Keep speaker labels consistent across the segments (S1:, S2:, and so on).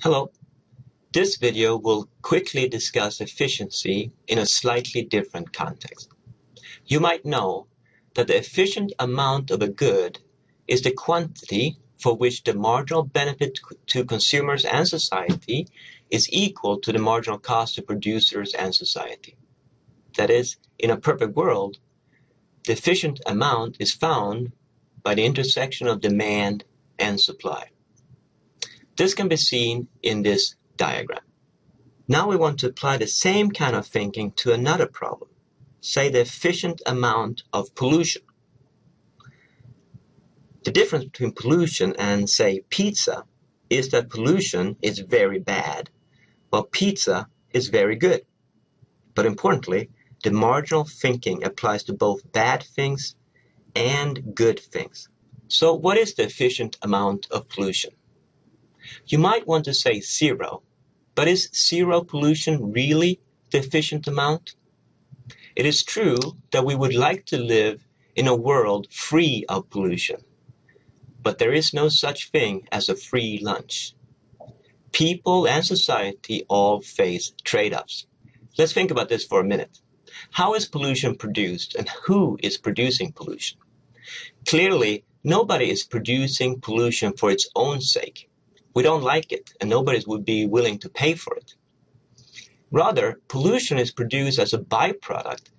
S1: Hello. This video will quickly discuss efficiency in a slightly different context. You might know that the efficient amount of a good is the quantity for which the marginal benefit to consumers and society is equal to the marginal cost to producers and society. That is, in a perfect world, the efficient amount is found by the intersection of demand and supply. This can be seen in this diagram. Now we want to apply the same kind of thinking to another problem, say the efficient amount of pollution. The difference between pollution and, say, pizza is that pollution is very bad, while pizza is very good. But importantly, the marginal thinking applies to both bad things and good things. So what is the efficient amount of pollution? You might want to say zero, but is zero pollution really the efficient amount? It is true that we would like to live in a world free of pollution, but there is no such thing as a free lunch. People and society all face trade-offs. Let's think about this for a minute. How is pollution produced, and who is producing pollution? Clearly, nobody is producing pollution for its own sake. We don't like it, and nobody would be willing to pay for it. Rather, pollution is produced as a byproduct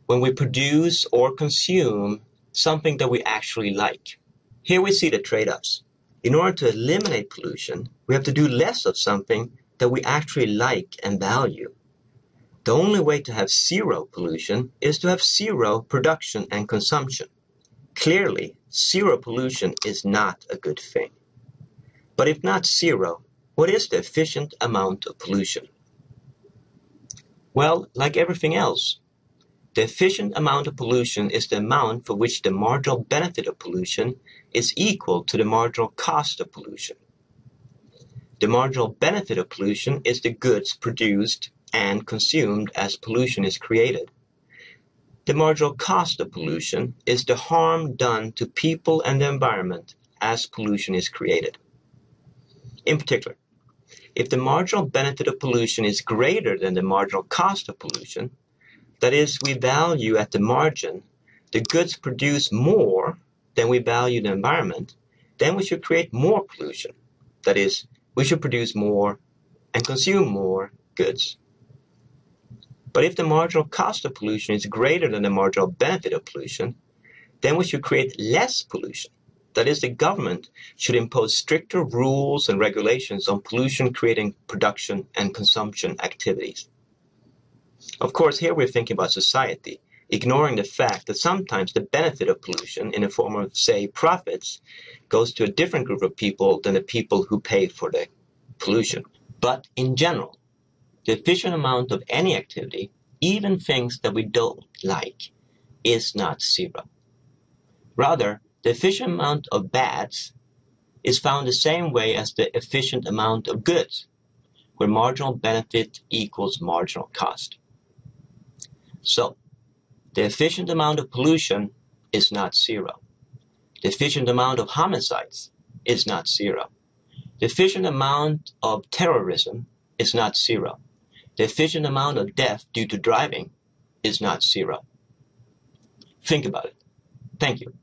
S1: when we produce or consume something that we actually like. Here we see the trade-offs. In order to eliminate pollution, we have to do less of something that we actually like and value. The only way to have zero pollution is to have zero production and consumption. Clearly, zero pollution is not a good thing. But if not zero, what is the efficient amount of pollution? Well, like everything else, the efficient amount of pollution is the amount for which the marginal benefit of pollution is equal to the marginal cost of pollution. The marginal benefit of pollution is the goods produced and consumed as pollution is created. The marginal cost of pollution is the harm done to people and the environment as pollution is created. In particular, if the marginal benefit of pollution is greater than the marginal cost of pollution, that is, we value at the margin the goods produce more than we value the environment, then we should create more pollution. That is, we should produce more and consume more goods. But if the marginal cost of pollution is greater than the marginal benefit of pollution, then we should create less pollution. That is, the government should impose stricter rules and regulations on pollution-creating production and consumption activities. Of course, here we're thinking about society, ignoring the fact that sometimes the benefit of pollution in the form of, say, profits, goes to a different group of people than the people who pay for the pollution. But in general, the efficient amount of any activity, even things that we don't like, is not zero. Rather, the efficient amount of bads is found the same way as the efficient amount of goods, where marginal benefit equals marginal cost. So, the efficient amount of pollution is not zero. The efficient amount of homicides is not zero. The efficient amount of terrorism is not zero. The efficient amount of death due to driving is not zero. Think about it. Thank you.